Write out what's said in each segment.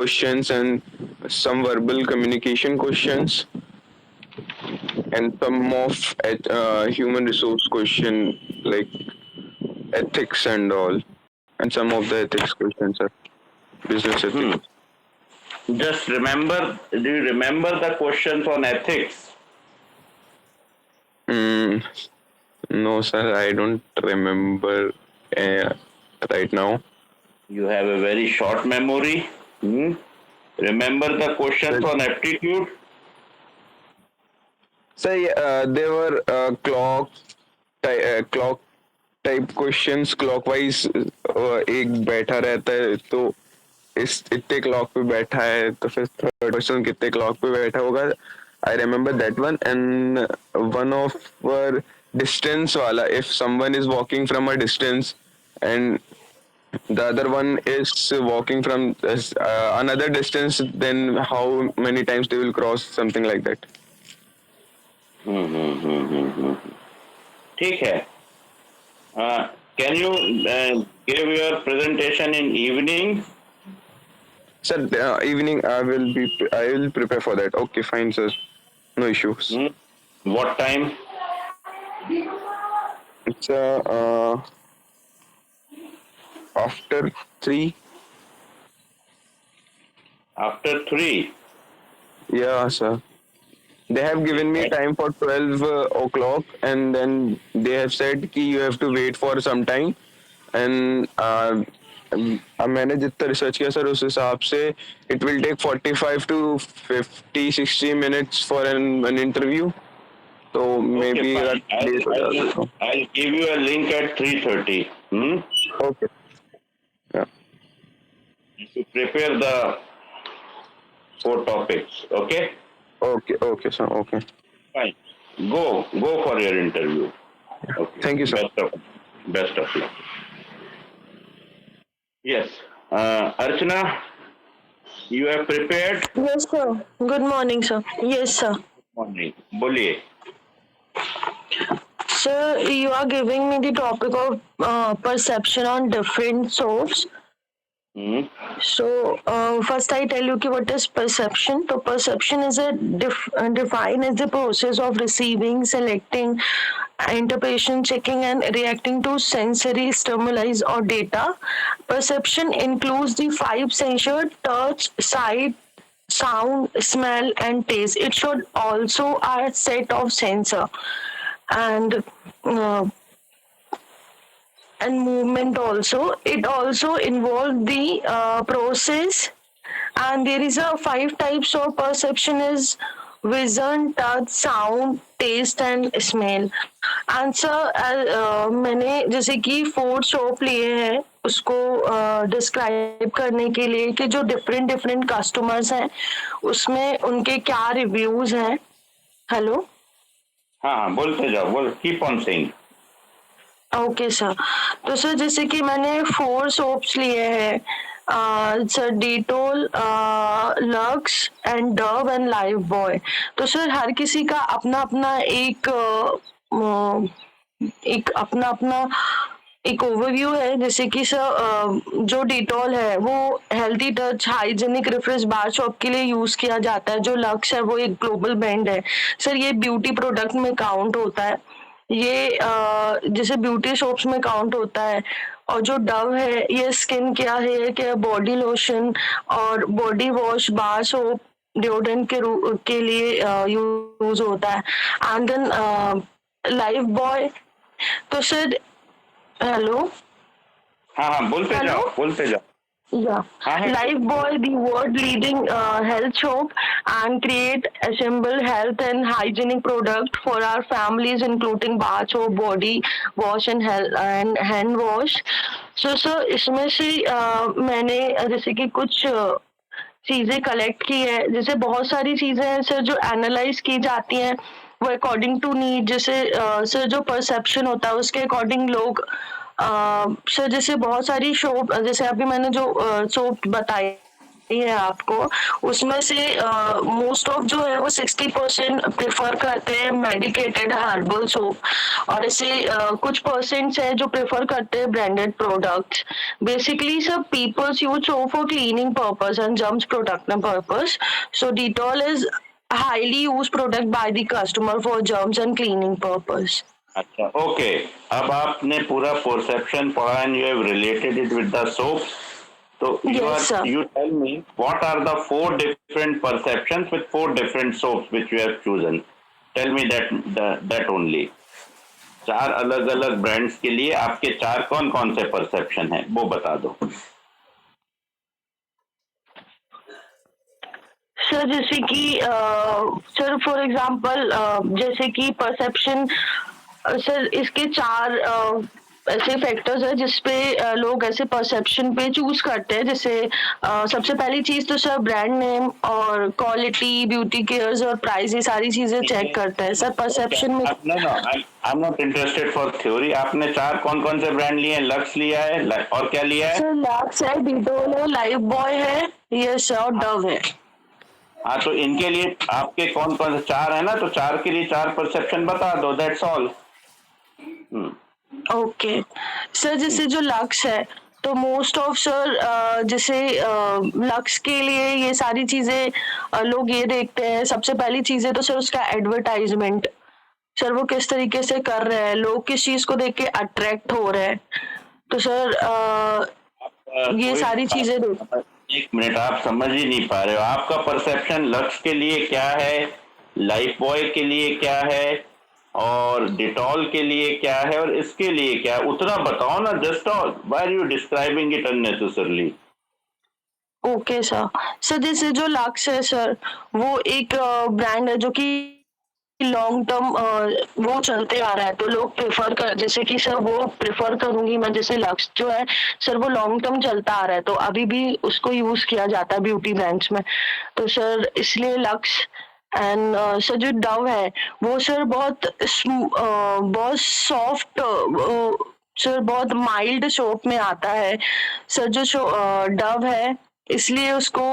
questions and some verbal communication questions and some of human resource question like ethics and all, and some of the ethics questions are business ethics. Just remember, do you remember the questions on ethics? No, sir, I don't remember right now. You have a very short memory. Remember the questions on aptitude? So there were clock type questions clockwise एक बैठा रहता है तो इस इतने clock पे बैठा है तो फिर थर्ड पर्सन कितने क्लॉक पे बैठा होगा. I remember that one and one of distance वाला if someone is walking from a distance and the other one is walking from another distance, then how many times they will cross, something like that. ठीक है. Can you give your presentation in evening? Sir, evening I will prepare for that. Okay, fine, sir. No issues. What time? It's after 3. After 3? Yeah, sir. They have given me time for 12 o'clock and then they have said कि you have to wait for some time and मैंने जितना research किया sir उस हिसाब से it will take 45 to 50-60 minutes for an interview. So maybe I'll give you a link at 3:30. Okay. Yeah. To prepare the 4 topics. Okay. Okay, sir. Okay. Fine. Go for your interview. Okay. Thank you, sir. Best of luck. Yes. Archana, you have prepared? Yes, sir. Good morning, sir. Yes, sir. Morning. बोलिए. Sir, you are giving me the topic of perception on different soaps. So, first I tell you what is perception. So, perception is defined as the process of receiving, selecting, interpretation, checking, and reacting to sensory stimuli or data. Perception includes the 5 senses: touch, sight, sound, smell, and taste. It should also a set of sensor and movement also. It also involves the process, and there is a 5 types of perception is vision, touch, sound, taste and smell. Answer मैंने जैसे कि 4 shop लिए हैं उसको describe करने के लिए कि जो डिफरेंट कस्टमर्स हैं उसमें उनके क्या रिव्यूज हैं. हेलो. हाँ, बोलते जाओ. Keep on saying. Okay sir. तो सर जैसे कि मैंने 4 सोप्स लिए हैं sir, Dettol, lux and Dove and life boy. तो सर हर किसी का अपना अपना एक ओवरव्यू है. जैसे कि सर जो डेटॉल है वो हेल्थी टच हाइजेनिक रिफ्रेश बार शॉप के लिए यूज किया जाता है. जो लक्स है वो एक ग्लोबल ब्रांड है सर, ये ब्यूटी प्रोडक्ट में काउंट होता है. ये जैसे ब्यूटी शॉप्स में काउंट होता है. और जो डव है ये skin care, hair care, body lotion और body wash, bar soap, deodorant के लिए यूज होता है. And then Lifebuoy. तो सर हेलो. हाँ, बोलते जाओ. Yeah. Lifebuoy, the world leading health shop, and create assemble health and hygienic product for our families, including bath soap, body wash and hand wash. So इसमें से मैंने जैसे कि कुछ चीजें कलेक्ट की है. जैसे बहुत सारी चीजें हैं सर जो एनालाइज की जाती हैं वो अकॉर्डिंग टू नीड. जैसे सर जो परसेप्शन होता है उसके अकॉर्डिंग लोग सर जैसे बहुत सारी शॉप, जैसे अभी मैंने जो सोप बताई ये है आपको, उसमें से मोस्ट ऑफ जो है वो 60% प्रेफर करते हैं मेडिकेटेड हर्बल सोप, और ऐसे कुछ परसेंट्स है जो प्रेफर करते हैं ब्रांडेड प्रोडक्ट्स. बेसिकली सब peoples use soap for cleaning purpose and germs protection purpose. So Dettol is highly used product by the customer for germs and cleaning purpose. अच्छा, okay. अब आपने पूरा परसेप्शन पढ़ा and you have related it with the soap. तो Yes, sir. you tell me what are the 4 different perceptions with 4 different soaps which you have chosen. Tell me that only. 4 अलग अलग brands के लिए आपके 4 कौन कौन से परसेप्शन है वो बता दो. सर जैसे कि सर फॉर एग्जांपल जैसे कि परसेप्शन, सर इसके 4 ऐसे फैक्टर्स है जिसपे लोग ऐसे परसेप्शन पे चूज करते हैं. जैसे सबसे पहली चीज तो सर ब्रांड नेम और क्वालिटी, ब्यूटी केयर्स और प्राइस, ये सारी चीजें चेक करते हैं सर परसेप्शन में. I am not interested for theory. आपने 4 कौन कौन से ब्रांड लिए हैं? लक्स लिया है और क्या लिया है? सर लक्स है, डिटोल है, लाइफ बॉय है, यस और डव है. हाँ, तो इनके लिए आपके कौन कौन से 4 है ना, तो 4 के लिए 4 परसेप्शन बता दो. That's all. ओके सर, जैसे जो लक्स है तो मोस्ट ऑफ सर जैसे लक्स के लिए ये सारी चीजें लोग ये देखते हैं. सबसे पहली चीजें तो सर उसका एडवर्टाइजमेंट, सर वो किस तरीके से कर रहे हैं, लोग किस चीज को देख के अट्रैक्ट हो रहे हैं. तो सर ये सारी चीजें एक मिनट, आप समझ ही नहीं पा रहे हो. आपका परसेप्शन लक्स के लिए क्या है, लाइफ बॉय के लिए क्या है, और डिटॉल के लिए क्या है, और इसके लिए क्या है, उतना बताओ ना. Just why are you describing it unnecessarily? Okay sir. Sir जैसे जो लक्स है सर वो एक ब्रांड है जो कि लॉन्ग टर्म वो चलते आ रहा है, तो लोग प्रेफर कर, जैसे कि सर वो प्रेफर करूंगी मैं, जैसे लक्स जो है सर वो लॉन्ग टर्म चलता आ रहा है तो अभी भी उसको यूज किया जाता है ब्यूटी ब्रांड्स में. तो सर इसलिए लक्स. एंड सर जो डव है वो सर बहुत सॉफ्ट, सर बहुत माइल्ड सोप में आता है. सर जो डव है इसलिए उसको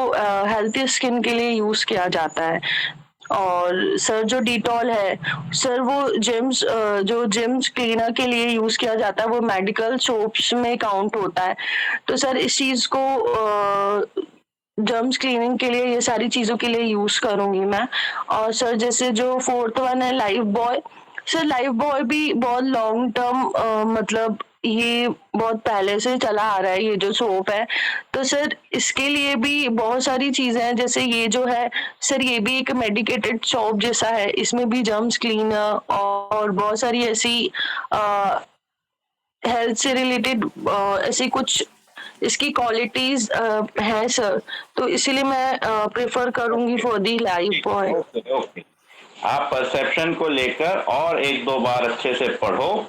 हेल्थी स्किन के लिए यूज किया जाता है. और सर जो डिटॉल है सर वो जो जिम्स क्लीनर के लिए यूज किया जाता है, वो मेडिकल सोप्स में काउंट होता है. तो सर इस चीज को जर्म्स क्लीनिंग के लिए, ये सारी चीजों के लिए यूज करूंगी मैं. और सर जैसे जो 4th वन है life boy, sir life boy भी बहुत लॉन्ग टर्म, मतलब ये बहुत पहले से चला आ रहा है ये जो सोप है. तो सर इसके लिए भी बहुत सारी चीजें हैं. जैसे ये जो है सर ये भी एक मेडिकेटेड सोप जैसा है, इसमें भी जर्म्स क्लीनर और बहुत सारी ऐसी हेल्थ से रिलेटेड ऐसी कुछ इसकी क्वालिटीज हैं सर. तो इसीलिए मैं प्रेफर करूंगी for the life boy. Okay. आप परसेप्शन को लेकर और 1-2 बार अच्छे से पढ़ो,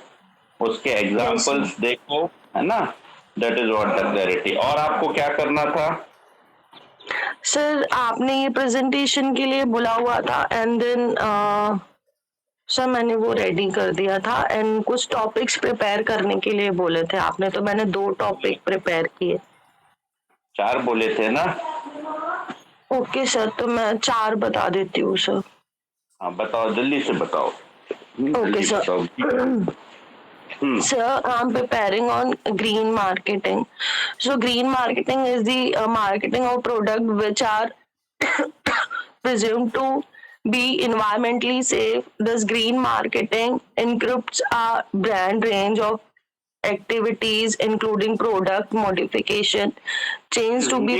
उसके एग्जांपल्स देखो, है ना. That is what the clarity. और आपको क्या करना था? सर आपने ये प्रेजेंटेशन के लिए बुला हुआ था एंड देन सर मैंने वो रेडी कर दिया था एंड कुछ टॉपिक्स प्रिपेयर करने के लिए बोले थे आपने, तो मैंने 2 टॉपिक प्रिपेयर किए. 4 बोले थे ना? ओके सर, तो मैं 4 बता देती हूँ सर. हाँ बताओ, जल्दी से बताओ. Okay sir. Sir, I'm preparing on green marketing. So green marketing is the marketing of product which are presumed to be environmentally safe. This green marketing encrypts a brand range of activities including product modification, change to be.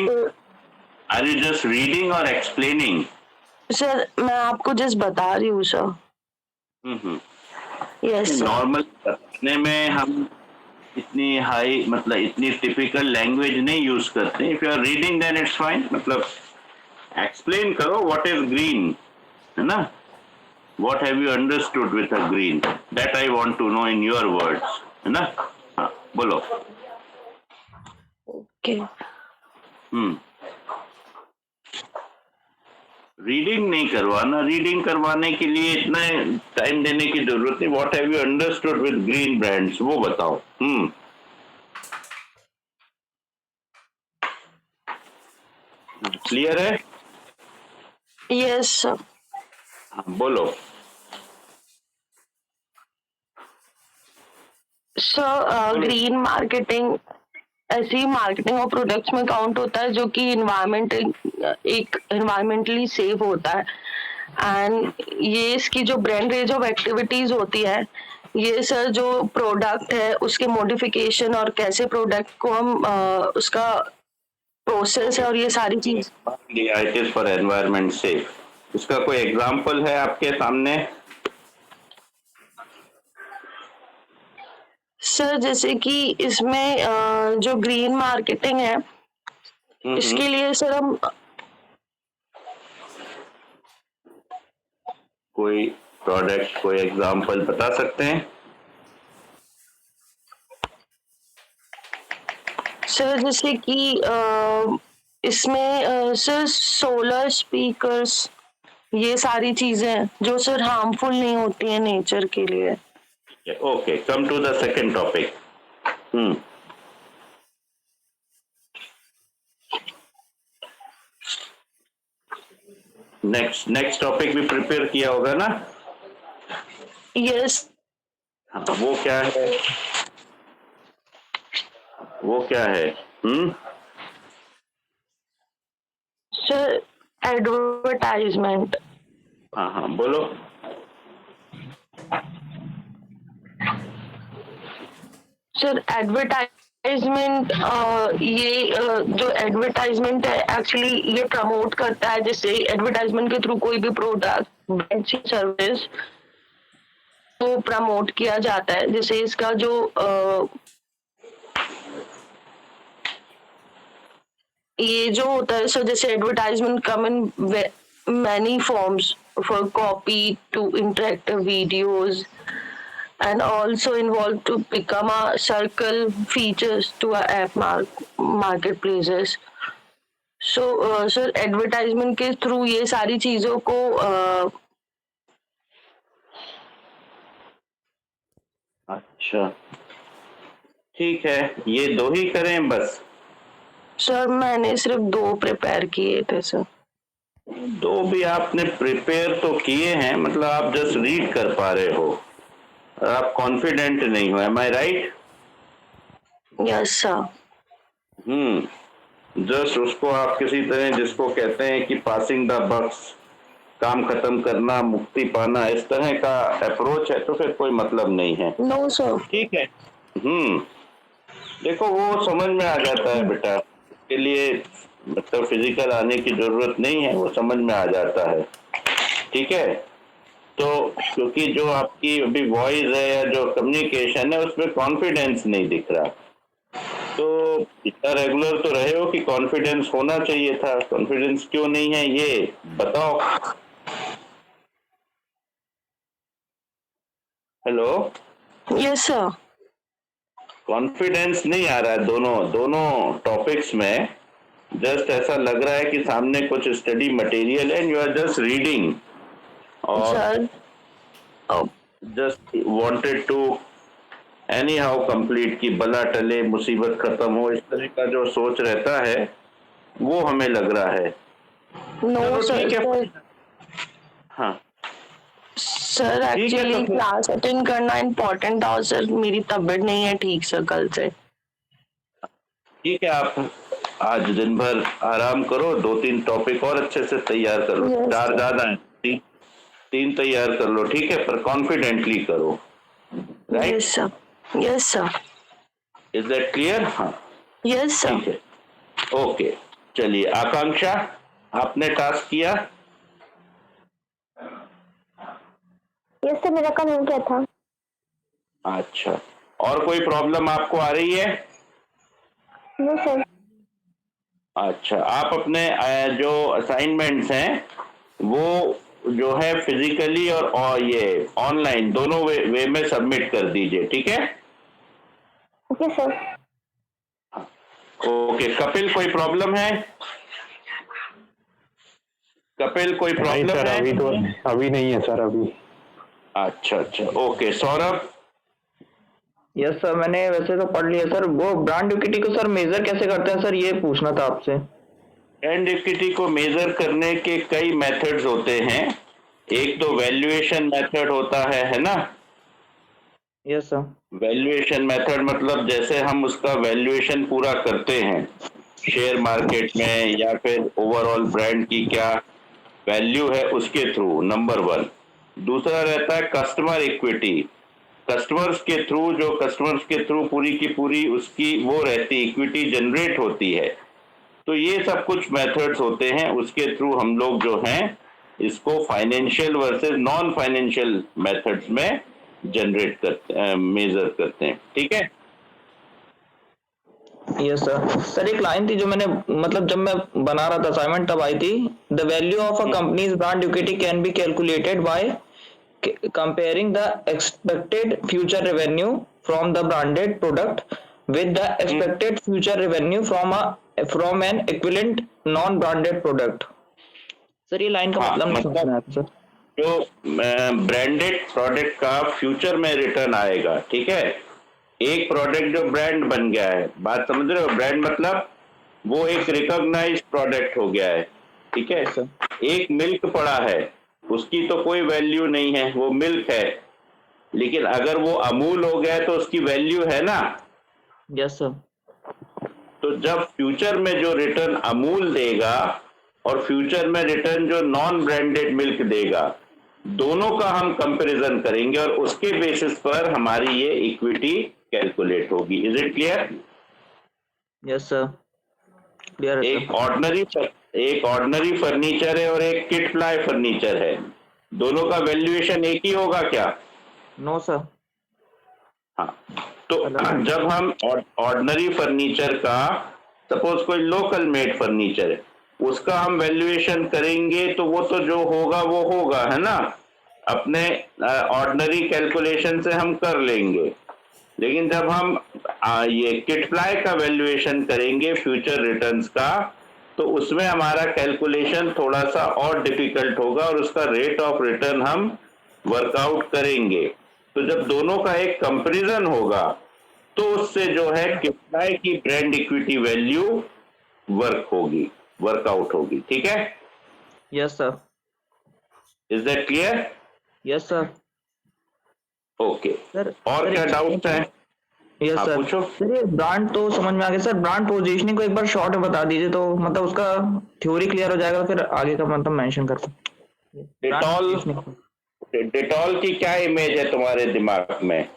Are you just reading or explaining? Sir, मैं आपको just बता रही हूँ sir. Yes sir. Normal करने में हम इतनी high, मतलब इतनी टिपिकल लैंग्वेज नहीं यूज करते. If you are reading then it's fine. मतलब एक्सप्लेन करो व्हाट इज ग्रीन, है ना. What have you understood with a green, that I want to know in your words, है ना. हाँ बोलो. ओके. रीडिंग नहीं करवाना. रीडिंग करवाने के लिए इतना टाइम देने की जरूरत नहीं. What have you understood with green brands, वो बताओ. क्लियर है? Yes sir. हाँ, बोलो। सर ग्रीन मार्केटिंग ऐसी मार्केटिंग और प्रोडक्ट्स में काउंट होता है जो कि एक एनवायरमेंटली सेफ होता है। एंड ये इसकी जो ब्रांड रेंज ऑफ एक्टिविटीज होती है, ये सर जो प्रोडक्ट है उसके मॉडिफिकेशन और कैसे प्रोडक्ट को हम उसका प्रोसेस है और ये सारी चीज। It is for environment safe. इसका कोई एग्जांपल है आपके सामने? सर जैसे कि इसमें जो ग्रीन मार्केटिंग है इसके लिए सर हम कोई प्रोडक्ट, कोई एग्जांपल बता सकते हैं? सर जैसे कि इसमें सर सोलर स्पीकर्स, ये सारी चीजें जो सर हार्मफुल नहीं होती हैं नेचर के लिए। Okay, come to the second topic. Next topic भी प्रिपेयर किया होगा ना? यस। हाँ, वो क्या है? Sir advertisement. हाँ, बोलो। सर एडवर्टाइजमेंट, जो एडवर्टाइजमेंट है एक्चुअली ये प्रमोट करता है, जैसे एडवर्टाइजमेंट के थ्रू कोई भी प्रोडक्ट सर्विस को प्रमोट किया जाता है। जैसे इसका जो ये जो होता है सर, जैसे advertisement come in many forms for copy to interactive videos and also involved to become a circle features to our app marketplaces. So sir advertisement के through ये सारी चीजों को अच्छा, ठीक है, ये दो ही करें बस? सर मैंने सिर्फ 2 प्रिपेयर किए थे सर। 2 भी आपने प्रिपेयर तो किए हैं, मतलब आप जस्ट रीड कर पा रहे हो, आप कॉन्फिडेंट नहीं हो। एम आई राइट? Yes sir. जस्ट उसको आप किसी तरह, जिसको कहते हैं कि पासिंग द बक्स, काम खत्म करना, मुक्ति पाना, इस तरह का अप्रोच है तो फिर कोई मतलब नहीं है। No sir. ठीक है। देखो वो समझ में आ जाता है बेटा, इसके लिए मतलब फिजिकल आने की जरूरत नहीं है, वो समझ में आ जाता है। ठीक है, तो क्योंकि जो आपकी अभी वॉइस है या जो कम्युनिकेशन है उसमें कॉन्फिडेंस नहीं दिख रहा, तो इतना रेगुलर तो रहे हो कि कॉन्फिडेंस होना चाहिए था। कॉन्फिडेंस क्यों नहीं है ये बताओ। हेलो? Yes sir. कॉन्फिडेंस नहीं आ रहा है दोनों टॉपिक्स में। जस्ट ऐसा लग रहा है कि सामने कुछ स्टडी मटेरियल है, यू आर जस्ट रीडिंग और just wanted to anyhow complete, की बला टले मुसीबत खत्म हो, इस तरह का जो सोच रहता है वो हमें लग रहा है। No sir. हाँ सर एक्चुअली क्लास अटेंड करना इम्पोर्टेंट था और सर मेरी तबीयत नहीं है ठीक सर कल से। ठीक है, आप आज दिन भर आराम करो, 2-3 टॉपिक और अच्छे से तैयार कर लो। 4 ज्यादा है, 3 तैयार कर लो, ठीक है, पर कॉन्फिडेंटली करो। Right? Yes sir. Yes sir. Is that clear? हाँ, यस सर। ठीक है, ओके। चलिए, आकांक्षा, आपने टास्क किया? यस सर, मेरा कल हो गया था। अच्छा, और कोई प्रॉब्लम आपको आ रही है? No sir. अच्छा, आप अपने जो असाइनमेंट्स हैं वो जो है फिजिकली और ये ऑनलाइन दोनों वे में सबमिट कर दीजिए, ठीक है? Okay sir. ओके, कपिल कोई प्रॉब्लम है? कपिल कोई प्रॉब्लम है? अभी तो अभी नहीं है सर, अभी। अच्छा, ओके। सौरभ? यस सर, मैंने वैसे तो पढ़ लिया सर। वो ब्रांड इक्विटी को सर मेजर कैसे करते हैं सर, ये पूछना था आपसे। ब्रांड इक्विटी को मेजर करने के कई मेथड्स होते हैं। एक तो वैल्यूएशन मेथड होता है ना। Yes sir. वैल्यूएशन मेथड मतलब जैसे हम उसका वैल्यूएशन पूरा करते हैं शेयर मार्केट में या फिर ओवरऑल ब्रांड की क्या वैल्यू है उसके थ्रू, नंबर 1। दूसरा रहता है कस्टमर इक्विटी। कस्टमर्स के थ्रू पूरी की पूरी उसकी वो रहती इक्विटी जनरेट होती है। तो ये सब कुछ मेथड्स होते हैं, उसके थ्रू हम लोग जो हैं इसको financial versus non financial methods में जनरेट करते हैं, मेजर करते हैं। ठीक है। Yes sir. सर एक लाइन थी जो मैंने मतलब जब मैं बना रहा था असाइनमेंट तब आई थी, the value of a companies brand equity can be calculated by comparing the expected future revenue from the branded product with the expected future revenue from an equivalent non branded product। Sir ये line का हाँ, मतलब नहीं समझ में आया sir. जो branded product का फ्यूचर में रिटर्न आएगा, ठीक है। एक प्रोडक्ट जो ब्रांड बन गया है, बात समझ रहे हो, ब्रांड मतलब वो एक रिकॉग्नाइज्ड प्रोडक्ट हो गया है, ठीक है। एक मिल्क पड़ा है, उसकी तो कोई वैल्यू नहीं है, वो मिल्क है, लेकिन अगर वो अमूल हो गया तो उसकी वैल्यू है ना। Yes sir. तो जब फ्यूचर में जो रिटर्न अमूल देगा और फ्यूचर में रिटर्न जो नॉन ब्रांडेड मिल्क देगा, दोनों का हम कंपैरिजन करेंगे और उसके बेसिस पर हमारी ये इक्विटी कैलकुलेट होगी। Is it clear? Yes sir, clear है सर। एक ऑर्डिनरी फर्नीचर है और एक किट प्लाई फर्नीचर है, दोनों का वैल्यूएशन एक ही होगा क्या? No sir. हाँ, तो जब हम ऑर्डिनरी फर्नीचर का, सपोज कोई लोकल मेड फर्नीचर है, उसका हम वैल्यूएशन करेंगे तो वो तो जो होगा वो होगा, है ना, अपने ऑर्डिनरी कैलकुलेशन से हम कर लेंगे। लेकिन जब हम ये किट प्लाई का वैल्यूएशन करेंगे फ्यूचर रिटर्न्स का, तो उसमें हमारा कैलकुलेशन थोड़ा सा और डिफिकल्ट होगा और उसका रेट ऑफ रिटर्न हम वर्कआउट करेंगे। तो जब दोनों का एक कंपैरिजन होगा तो उससे जो है किट प्लाई की ब्रांड इक्विटी वैल्यू वर्कआउट होगी। ठीक है? Yes sir. Is that clear? Yes sir. Okay sir और क्या डाउट है? Yes sir. पूछो। सर ये ब्रांड तो समझ में आ गया सर, ब्रांड पोजीशनिंग को एक बार शॉर्ट में बता दीजिए तो मतलब उसका थ्योरी क्लियर हो जाएगा, फिर आगे का मतलब मेंशन करते। डिटॉल की क्या इमेज है तुम्हारे दिमाग में?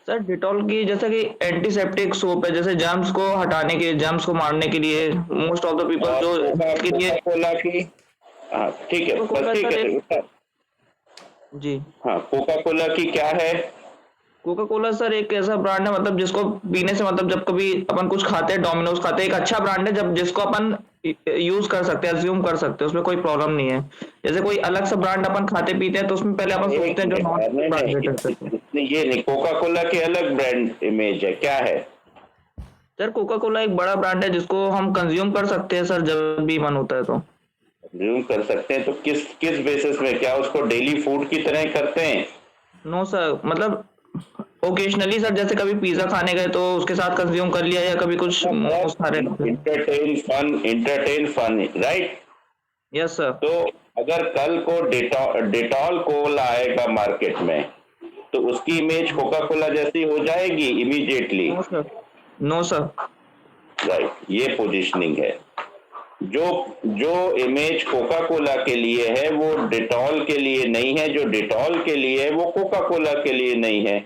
सर डिटॉल की जैसे कि एंटीसेप्टिक सोप है, जैसे जर्म्स को हटाने के, जर्म्स को मारने के लिए मोस्ट ऑफ द पीपल जो के लिए। कोका की, हाँ ठीक है, बस ठीक है जी। हाँ, कोका कोला की क्या है? कोका कोला सर एक ऐसा ब्रांड है मतलब जिसको पीने से मतलब जब कभी अपन कुछ खाते हैं, डोमिनोज खाते हैं, एक अच्छा ब्रांड है जब जिसको अपन यूज कर सकते हैं, अज्यूम कर सकते हैं, उसमें कोई प्रॉब्लम नहीं है। जैसे कोई अलग सा ब्रांड अपन खाते पीते हैं तो उसमें पहले अपन सोचते हैं जो नॉन ब्रांडेड है। ये नहीं, कोका कोला की अलग ब्रांड इमेज है, क्या है? सर कोका कोला एक बड़ा ब्रांड है जिसको हम कंज्यूम कर सकते हैं सर, जब भी मन होता है तो कंज्यूम कर सकते हैं। तो किस बेसिस में, क्या उसको डेली फूड की तरह करते हैं? नो सर, मतलब ओकेजनली सर, जैसे कभी पिज्जा खाने गए तो उसके साथ कंज्यूम कर लिया, या कभी कुछ मोमोज खा रहे। Entertain fun, right? Yes sir. तो अगर कल को डेटॉल कोला आएगा मार्केट में तो उसकी इमेज कोका कोला जैसी हो जाएगी इमीडिएटली? No sir. राइट, ये पोजीशनिंग है। जो इमेज कोका कोला के लिए है वो डेटॉल के लिए नहीं है, जो डेटॉल के लिए है वो कोका कोला के लिए नहीं है।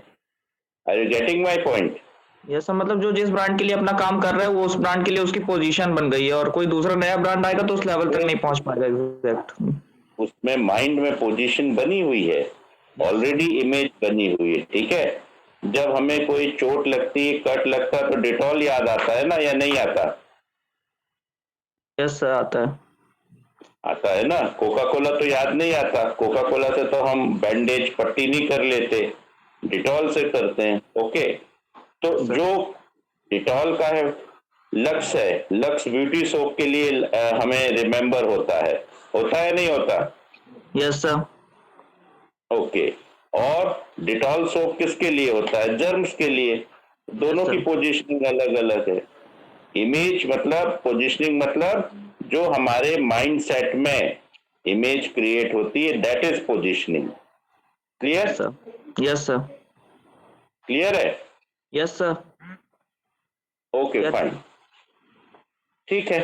Are you getting my point? Yes sir, मतलब जो जिस ब्रांड के लिए अपना काम कर रहा है वो उस ब्रांड के लिए उसकी पोजीशन बन गई है, और कोई दूसरा नया ब्रांड आएगा तो उस लेवल तक नहीं पहुंच पाएगा। एग्जैक्ट, उसमें माइंड में पोजीशन बनी हुई है, ऑलरेडी इमेज बनी हुई है। ठीक है, जब हमें कोई चोट लगती है, कट लगता है, तो डेटॉल याद आता है ना, या नहीं आता? यस सर, आता है ना। कोका कोला तो याद नहीं आता। कोका कोला से तो हम बैंडेज पट्टी नहीं कर लेते, डिटॉल से करते हैं। ओके, तो जो डिटॉल का है लक्स है, लक्स ब्यूटी सोप के लिए हमें रिमेम्बर होता है नहीं होता? Yes sir. ओके, और डिटॉल सोप किसके लिए होता है? जर्म्स के लिए। दोनों की पोजीशनिंग अलग अलग है। इमेज मतलब, पोजीशनिंग मतलब जो हमारे माइंड सेट में इमेज क्रिएट होती है, that is positioning. Clear? Sir, yes sir, clear है? Yes sir, okay Yes, fine, ठीक है,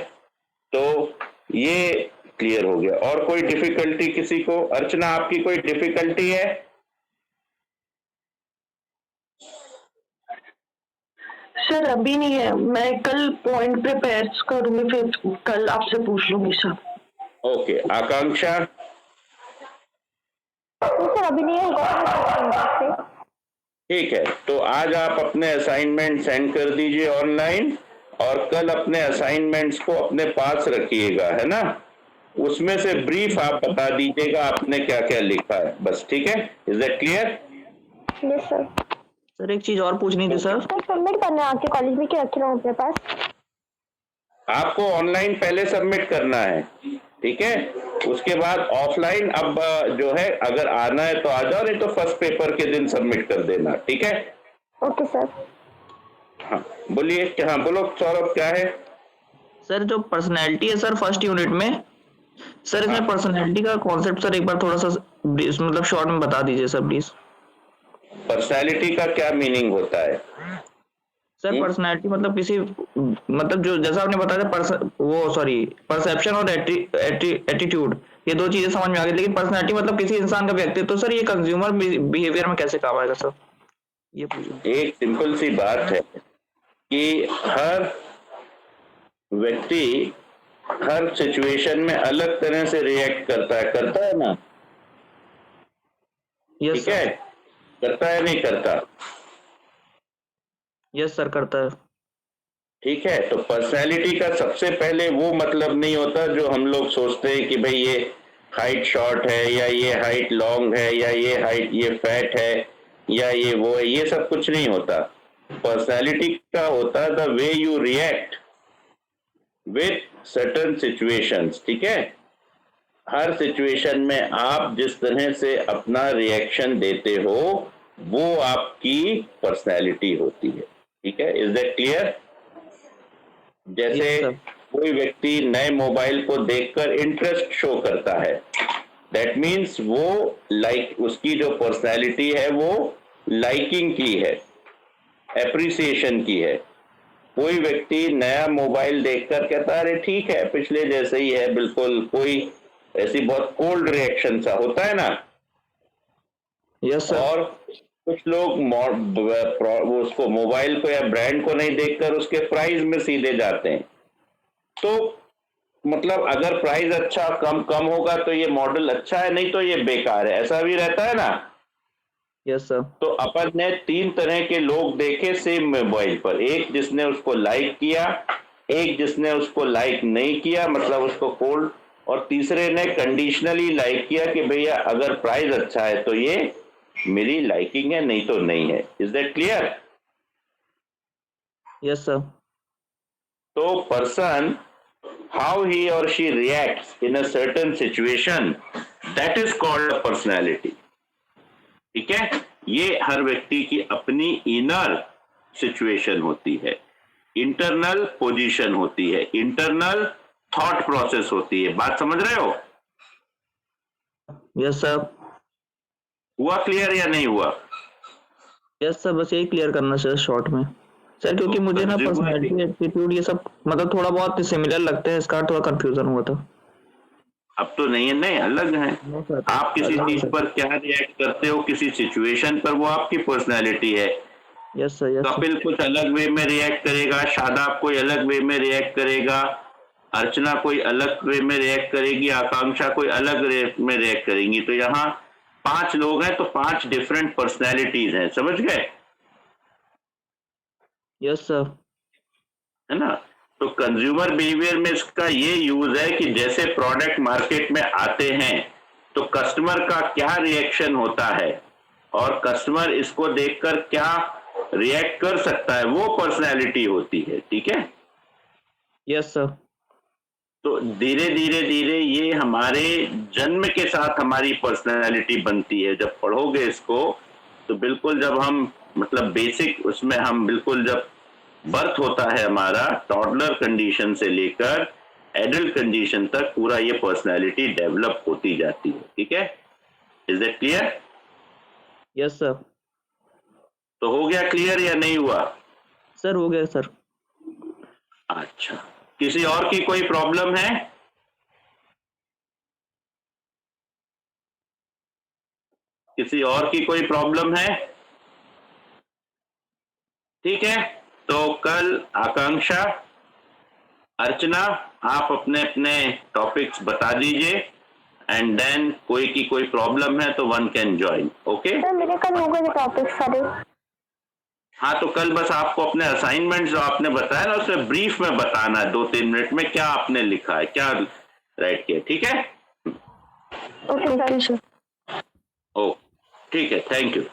तो ये क्लियर हो गया। और कोई डिफिकल्टी किसी को? अर्चना, आपकी कोई डिफिकल्टी है? सर अभी नहीं है, मैं कल पॉइंट प्रिपेयर करूंगी, फिर कल आपसे पूछ लूंगी सर। ओके, आकांक्षा? नहीं सर अभी नहीं है, ठीक है, तो आज आप अपने असाइनमेंट सेंड कर दीजिए ऑनलाइन, और कल अपने असाइनमेंट्स को अपने पास रखिएगा, है ना? उसमें से ब्रीफ आप बता दीजिएगा आपने क्या क्या लिखा है, बस। ठीक है, is that clear? Yes sir. Sir एक चीज और पूछनी थी सर। सर सबमिट करना है आपके कॉलेज में कि रखे रहो अपने पास? आपको ऑनलाइन पहले सबमिट करना है, ठीक है? उसके बाद ऑफलाइन अब जो है, अगर आना है तो आ जाओ, नहीं तो फर्स्ट पेपर के दिन सबमिट कर देना, ठीक है? Okay sir. हाँ बोलिए, हाँ बोलो सौरभ, क्या है? सर जो पर्सनैलिटी है सर फर्स्ट यूनिट में, सर इसमें पर्सनैलिटी का कॉन्सेप्ट सर एक बार थोड़ा सा मतलब शॉर्ट में बता दीजिए सर प्लीज। पर्सनैलिटी का क्या मीनिंग होता है? सर पर्सनैलिटी मतलब किसी, मतलब जो जैसा आपने बताया परसेप्शन और एटीट्यूड, ये दो चीजें समझ में आ गई, लेकिन पर्सनैलिटी मतलब किसी इंसान का व्यक्तित्व, तो सर ये कंज्यूमर बिहेवियर में कैसे काम आएगा सर, ये पूछो। एक सिंपल सी बात है कि हर व्यक्ति हर सिचुएशन में अलग तरह से रिएक्ट करता है ना? यस ठीक है, करता है नहीं करता? यस सर करता है। ठीक है, तो पर्सनैलिटी का सबसे पहले वो मतलब नहीं होता जो हम लोग सोचते हैं कि भाई ये हाइट शॉर्ट है, या ये हाइट लॉन्ग है, या ये हाइट ये फैट है, या ये वो है, ये सब कुछ नहीं होता। पर्सनैलिटी का होता है the way you react with certain situations. ठीक है, हर सिचुएशन में आप जिस तरह से अपना रिएक्शन देते हो वो आपकी पर्सनैलिटी होती है। ठीक है, इज दैट क्लियर? जैसे Yes, sir. कोई व्यक्ति नए मोबाइल को देखकर इंटरेस्ट शो करता है, दैट मीन्स वो उसकी जो पर्सनैलिटी है वो लाइकिंग की है, एप्रिसिएशन की है। कोई व्यक्ति नया मोबाइल देखकर कहता है अरे ठीक है पिछले जैसे ही है, बिल्कुल कोई ऐसी बहुत कोल्ड रिएक्शन सा होता है ना। Yes sir. और कुछ लोग वो उसको मोबाइल को या ब्रांड को नहीं देखकर उसके प्राइस में सीधे जाते हैं। तो मतलब अगर प्राइस अच्छा कम होगा तो ये मॉडल अच्छा है, नहीं तो ये बेकार है, ऐसा भी रहता है ना। Yes sir. तो अपन ने 3 तरह के लोग देखे सेम मोबाइल पर, एक जिसने उसको लाइक किया, एक जिसने उसको लाइक नहीं किया मतलब उसको कोल्ड, और तीसरे ने कंडीशनली लाइक किया कि भैया अगर प्राइस अच्छा है तो ये मेरी लाइकिंग है, नहीं तो नहीं है। Is that clear? Yes sir. तो person how he or she reacts in a certain situation, that is called a personality. ठीक है, ये हर व्यक्ति की अपनी इनर सिचुएशन होती है, इंटरनल पोजीशन होती है, इंटरनल थॉट प्रोसेस होती है। बात समझ रहे हो? Yes sir. हुआ क्लियर या नहीं हुआ? यस सर, बस यही क्लियर करना सर शॉर्ट में सर, क्योंकि मुझे ना पर्सनैलिटी एटीट्यूड ये सब मतलब थोड़ा बहुत सिमिलर लगते हैं, इसका थोड़ा कंफ्यूजन हुआ था। अब तो नहीं है, नहीं अलग है। आप किसी चीज पर क्या रिएक्ट करते हो, किसी सिचुएशन पर, वो आपकी पर्सनैलिटी है। Yes sir. यस कपिल कुछ अलग वे में रिएक्ट करेगा, शादाब कोई अलग वे में रिएक्ट करेगा, अर्चना कोई अलग वे में रिएक्ट करेगी, आकांक्षा कोई अलग वे में रिएक्ट करेंगी। तो यहाँ 5 लोग हैं तो 5 डिफरेंट पर्सनैलिटीज हैं, समझ गए? Yes sir. है ना? तो कंज्यूमर बिहेवियर में इसका ये यूज है कि जैसे प्रोडक्ट मार्केट में आते हैं तो कस्टमर का क्या रिएक्शन होता है और कस्टमर इसको देखकर क्या रिएक्ट कर सकता है, वो पर्सनैलिटी होती है। ठीक है? Yes sir. तो धीरे धीरे ये हमारे जन्म के साथ हमारी पर्सनैलिटी बनती है। जब पढ़ोगे इसको तो बिल्कुल जब हम मतलब बेसिक उसमें हम बिल्कुल जब बर्थ होता है हमारा, टॉडलर कंडीशन से लेकर एडल्ट कंडीशन तक पूरा ये पर्सनैलिटी डेवलप होती जाती है. ठीक है, is that clear? Yes sir. तो हो गया क्लियर या नहीं हुआ? सर हो गया सर. अच्छा, किसी और की कोई प्रॉब्लम है? किसी और की कोई प्रॉब्लम है? ठीक है, तो कल आकांक्षा, अर्चना, आप अपने अपने टॉपिक्स बता दीजिए एंड देन कोई की कोई प्रॉब्लम है तो one can join. Okay, sir मेरे कल हो गए टॉपिक सारे. हाँ, तो कल बस आपको अपने असाइनमेंट जो आपने बताया ना उसे ब्रीफ में बताना है, 2-3 मिनट में क्या आपने लिखा है, क्या राइट किया. ठीक है, ओके सर. ओ ठीक है, थैंक यू.